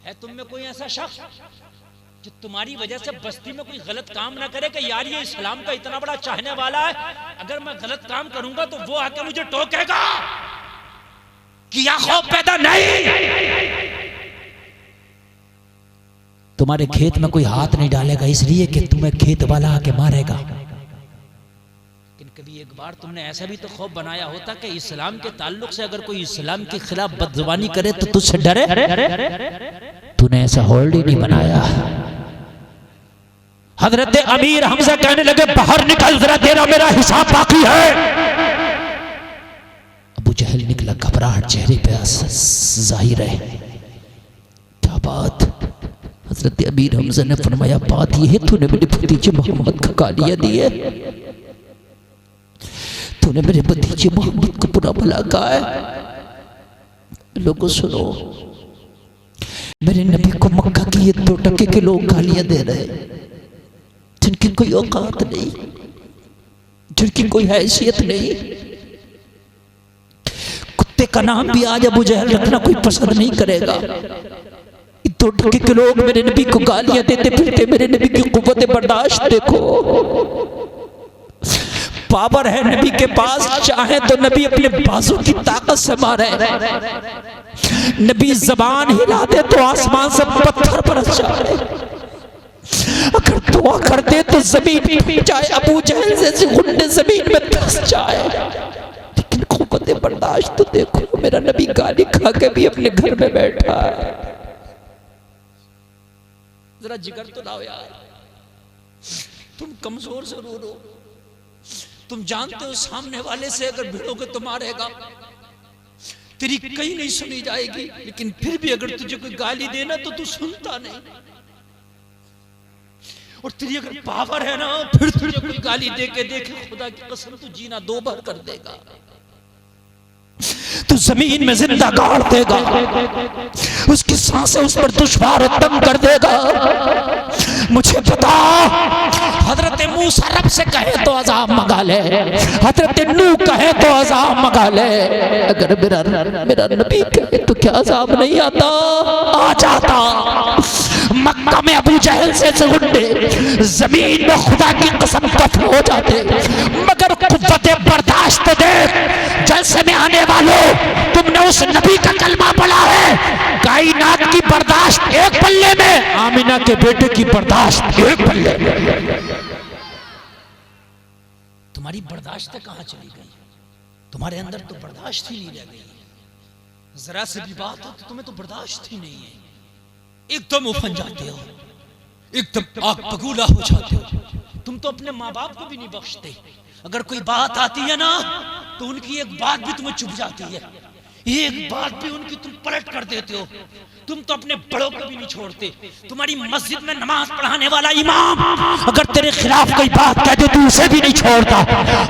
है तुम में कोई ऐसा शख्स जो तुम्हारी वजह से बस्ती में कोई गलत काम ना करे कि यार ये इस्लाम का इतना बड़ा चाहने वाला है, अगर मैं गलत काम करूंगा तो वो आके मुझे टोकेगा? किया खौफ पैदा नहीं। तुम्हारे खेत में कोई हाथ नहीं डालेगा इसलिए कि तुम्हें खेत वाला आके मारेगा। लेकिन कभी एक बार तुमने ऐसा भी तो खौफ बनाया होता कि इस्लाम के ताल्लुक से अगर कोई इस्लाम के खिलाफ बदजुबानी करे तो तुझसे डरे? तूने ऐसा होल्ड ही नहीं बनाया। हजरत अमीर हमसे कहने लगे बाहर निकल, जरा तेरा मेरा हिसाब बाकी है। अबू जहल निकला, घबराहट चेहरे पे जाहिर है। क्या बात? हजरत अमीर हमजा ने फरमाया बात यह है तूने मेरे भतीजे मोहम्मद को गालियां दी है, तूने मेरे भतीजे मोहम्मद को बुरा भला कहा है। लोगों सुनो, मेरे नबी को मक्का की ये 2% के लोग गालियां दे रहे हैं जिनकी कोई औकात नहीं, जिनकी कोई हैसियत नहीं। कुत्ते का नाम भी आज अबू जहल रखना कोई पसंद नहीं करेगा। 2% के लोग मेरे नबी को गालियां देते फिरते, मेरे नबी की कुव्वत बर्दाश्त देखो। पावर है नबी के पास, चाहे तो नबी अपने बाजू की ताकत से मारे। नबी जबान हिला दे तो आसमान से पत्थर बरस जाए, अगर दुआ कर दे तो जमीन पीट जाए, अबू जहल जैसे गुंडे जमीन में धंस जाए। लेकिन कुव्वत बर्दाश्त तो देखो, मेरा नबी गाली खा के भी अपने घर में बैठा है। जरा जिगर तो लाओ यार, तुम कमजोर जरूर हो, तुम जानते हो सामने वाले से अगर भिड़ोगे तो मारेगा, तेरी कहीं नहीं सुनी जाएगी, लेकिन फिर भी अगर तुझे कोई गाली देना तो तू सुनता नहीं। और तेरी अगर पावर है ना, फिर तुझे कोई गाली दे के देखे, खुदा की कसम तू जीना 2 बार कर देगा, तू जमीन में जिंदा गाड़ देगा, उसकी सांसें उस पर दुश्वार तंग कर देगा। मुझे पता, हजरत मूसा रब से कहे तो अजाब मंगा ले, हजरत नूह कहे तो अजाब मंगा ले, अगर मेरा नबी कहे तो क्या अजाब नहीं आता? आ जाता। मक्का में अबू जहल से गुंडे जमीन में खुदा की कसम दफन हो जाते, मगर कुव्वत बर्दाश्त देख। जलसे में आने वालों, तुमने उस नबी का कलमा पढ़ा है, कायनात की बर्दाश्त एक पल्ले में, आमिना के बेटे की बर्दाश्त एक पल्ले में। तुम्हारी बर्दाश्त कहां चली गई? तुम्हारे अंदर तो बर्दाश्त ही नहीं रह गई। जरा से भी बात हो तो तुम्हें तो बर्दाश्त ही नहीं है, एकदम उफन जाते हो, एकदम आग बगूला हो जाते हो। तुम तो अपने माँ बाप को भी नहीं बख्शते, अगर कोई बात आती है ना तो उनकी एक बात भी तुम्हें चुभ जाती है, एक बात भी उनकी तुम पलट कर देते हो। तुम तो अपने बड़ों को भी नहीं छोड़ते। तुम्हारी मस्जिद में नमाज पढ़ाने वाला इमाम अगर तेरे खिलाफ कोई बात कह दे तू उसे भी नहीं छोड़ता।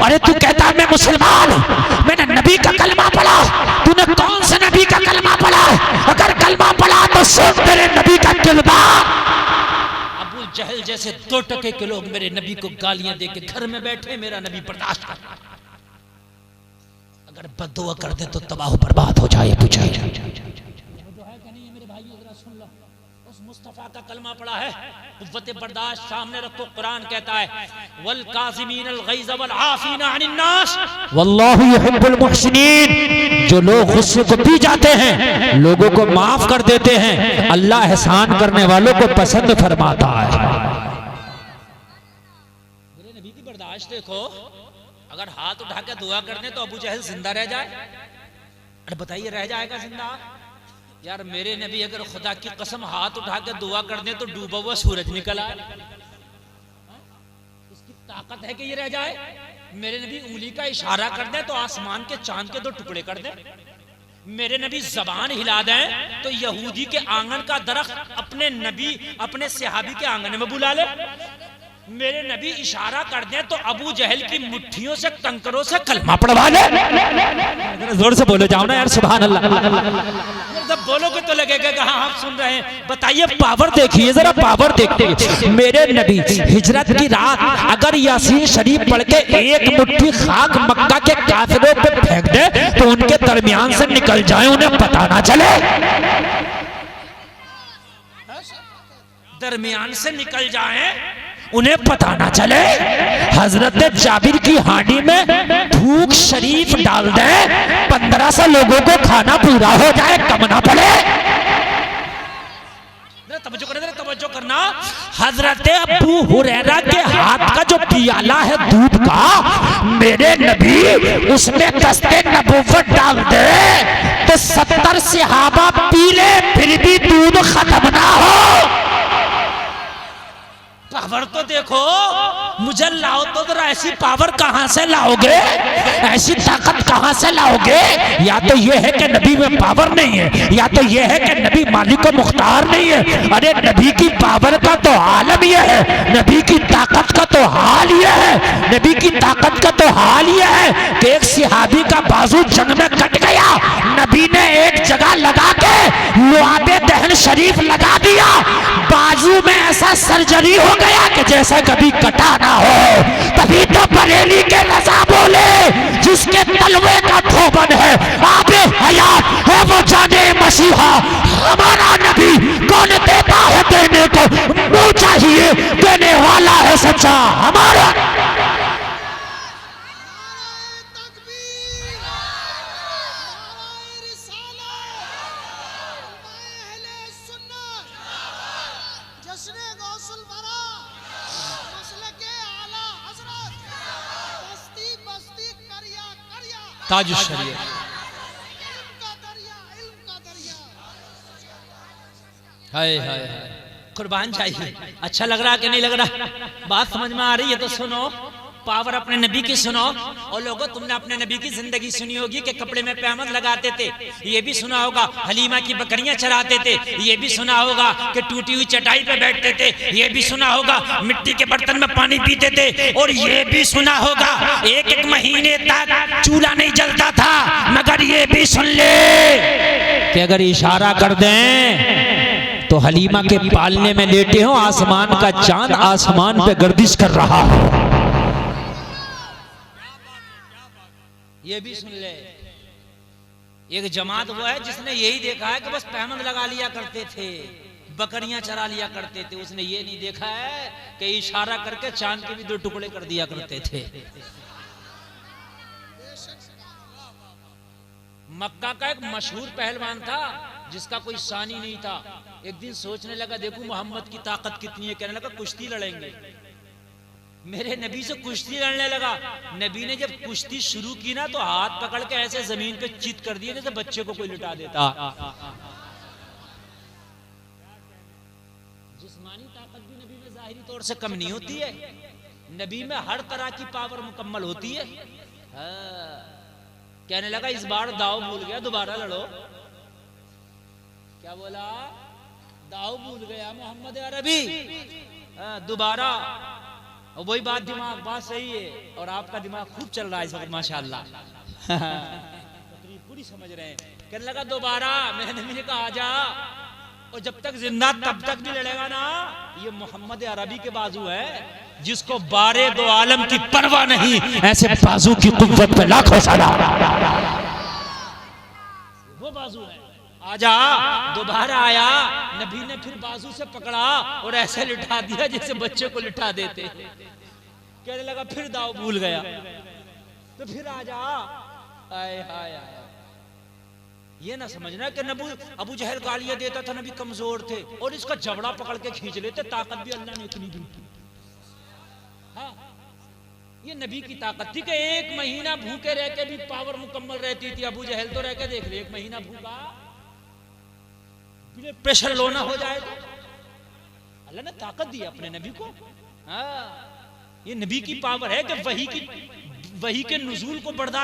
अरे तू कहता मैं मुसलमान हूं, मैंने नबी का कलमा पढ़ा। तूने कौन से नबी का कलमा पढ़ा? अगर कलमा पढ़ा तो सुन तेरे नबी का कलमा। अबू जहल जैसे 2% के लोग मेरे नबी को गालियां दे के घर में बैठे, मेरा नबी बर्दाश्त कर। अगर बद्दुआ कर दे तो तबाह बर्बाद हो जाए। मुस्तफा का कलमा पड़ा है, कुव्वत बर्दाश्त सामने रखो। कुरान कहता है वल काज़िमीनल गैज़ वल आफ़ीना अनिन नास वल्लाहु युहिब्बुल मुहसिनीन। जो लोग गुस्से को पी जाते हैं, लोगों को माफ कर देते हैं, अल्लाह एहसान करने वालों को पसंद फरमाता है। मेरे नबी की बर्दाश्त देखो। अगर हाथ उठा के दुआ कर दे तो अबू जहल जिंदा रह जाए? अरे बताइए, रह जाएगा जिंदा? यार मेरे नबी अगर खुदा की कसम हाथ उठा के दुआ कर दे तो डूबा हुआ सूरज निकल आए, इसकी ताकत है कि ये रह जाए? मेरे नबी उंगली का इशारा कर दे तो आसमान के चांद के 2 टुकड़े कर दे। मेरे नबी जबान हिला दें तो यहूदी के आंगन का दरख्त अपने नबी अपने सहाबी के आंगन में बुला ले। मेरे नबी इशारा कर दे तो अबू जहल की मुट्ठियों से कंकरों से कलमा पढ़वा ले। जोर से बोलो जाओ ना यार, सुभान अल्लाह। जब बोलोगे तो लगेगा कि हाँ हम सुन रहे हैं। बताइए, पावर देखिए जरा, पावर देखते। मेरे नबी हिजरत की रात अगर यासीन शरीफ पढ़ के एक मुट्ठी खाक मक्का के काफिरों पे फेंक दे तो उनके दरमियान से निकल जाए, उन्हें पता ना चले। दरमियान से निकल जाएं, उन्हें पता ना चले। हजरत जाबिर की हांडी में भूख शरीफ डाल दे, 1500 लोगों को खाना पूरा हो जाए, कम ना पड़े। तवज्जो करना। हजरत अबू हुरैरा के हाथ का जो पियाला है दूध का, मेरे नबी उसमें दस्ते नबूवत डाल दे तो 70 सहाबा पी ले, फिर भी दूध खत्म ना हो। पावर तो देखो, मुझे लाओ तो जरा, ऐसी पावर कहां से लाओगे, ऐसी ताकत कहां से लाओगे? या तो ये है कि नबी में पावर नहीं है, या तो ये है कि नबी मालिक मुख्तार नहीं है। अरे नबी की पावर का तो आलम यह है, नबी की ताकत का तो हाल यह है, नबी की ताकत का तो हाल यह है कि एक सिहाबी का बाजू जंग में कट गया, नबी ने एक जगह लगा के लुआबे दहन शरीफ लगा दिया, बाजू में ऐसा सर्जरी हो गया कि जैसा कभी कटा ना हो। तभी तो बरेली के रजा बोले, जिसके तलवे का धोबन है आबे हयात है वो जाने मसीहा। हमारा नबी कौन देता है देने को, मुंह चाहिए देने वाला है सच्चा हमारा। ताज शरीयत हाय हाय कुर्बान चाहिए। अच्छा लग रहा कि नहीं लग रहा? बात समझ में आ रही है तो सुनो। पावर अपने नबी की सुनो। और लोगों, तुमने अपने नबी की जिंदगी सुनी होगी कि कपड़े में पैमद लगाते थे, ये भी सुना होगा। हलीमा की बकरियां चराते थे, ये भी सुना होगा कि टूटी हुई चटाई पे बैठते थे, ये भी सुना होगा। मिट्टी के बर्तन में पानी पीते थे, और ये भी सुना होगा 1-1 महीने तक चूल्हा नहीं जलता था। मगर ये भी सुन ले कि अगर इशारा कर दें तो हलीमा के पालने में लेटे हो, आसमान का चांद आसमान पे गर्दिश कर रहा है। ये भी सुन ले। एक जमात वो है जिसने यही देखा है कि बस पैमद लगा लिया करते थे, बकरियां चरा लिया करते थे। उसने ये नहीं देखा है कि इशारा करके चांद के भी 2 टुकड़े कर दिया करते थे। मक्का का एक मशहूर पहलवान था जिसका कोई सानी नहीं था। एक दिन सोचने लगा, देखूं मोहम्मद की ताकत कितनी है। कहने लगा कुश्ती लड़ेंगे। मेरे नबी से कुश्ती लड़ने लगा। नबी ने जब कुश्ती शुरू की ना तो हाथ पकड़ के ऐसे जमीन पे चित कर दिया जैसे बच्चे को कोई लुटा देता। जिस्मानी ताकत भी नबी में जाहिरी तौर से कम नहीं होती है। नबी में हर तरह की पावर मुकम्मल होती है। कहने लगा इस बार दाव भूल गया, दोबारा लड़ो। क्या बोला? दाव भूल गया मोहम्मद अरबी, दोबारा। और वही बात, दिमाग बात सही है और आपका दिमाग खूब चल रहा है इस वक्त माशाअल्लाह। पूरी समझ रहे हैं। कहने लगा दोबारा। मैंने नबी ने कहा आजा, और जब तक जिंदा तब तक भी लड़ेगा ना। ये मोहम्मद अरबी के बाजू है, जिसको बारे दो आलम की परवाह नहीं, ऐसे बाजू की कुव्वत पे लाखों सलाम। वो बाजू है। आजा। दोबारा आया, नबी ने फिर बाजू से पकड़ा और ऐसे लिटा दिया जैसे बच्चे को लिटा देते। कहने लगा फिर दाव भूल गया, तो फिर आजा। आए हाय आए। ये ना समझना कि नबू अबू जहल गालियां देता था, नबी कमजोर थे, और इसका जबड़ा पकड़ के खींच लेते। ताकत भी अल्लाह ने इतनी दी। हाँ, ये नबी की ताकत थी कि 1 महीना भूखे रह के भी पावर मुकम्मल रहती थी। अबू जहल तो रह के देख ले, 1 महीना भूखा, प्रेशर लो ना हो जाए तो। अल्लाह ने ताकत दी अपने नबी को। हाँ, ये नबी की पावर है कि वही के नुज़ूल को बर्दाश्त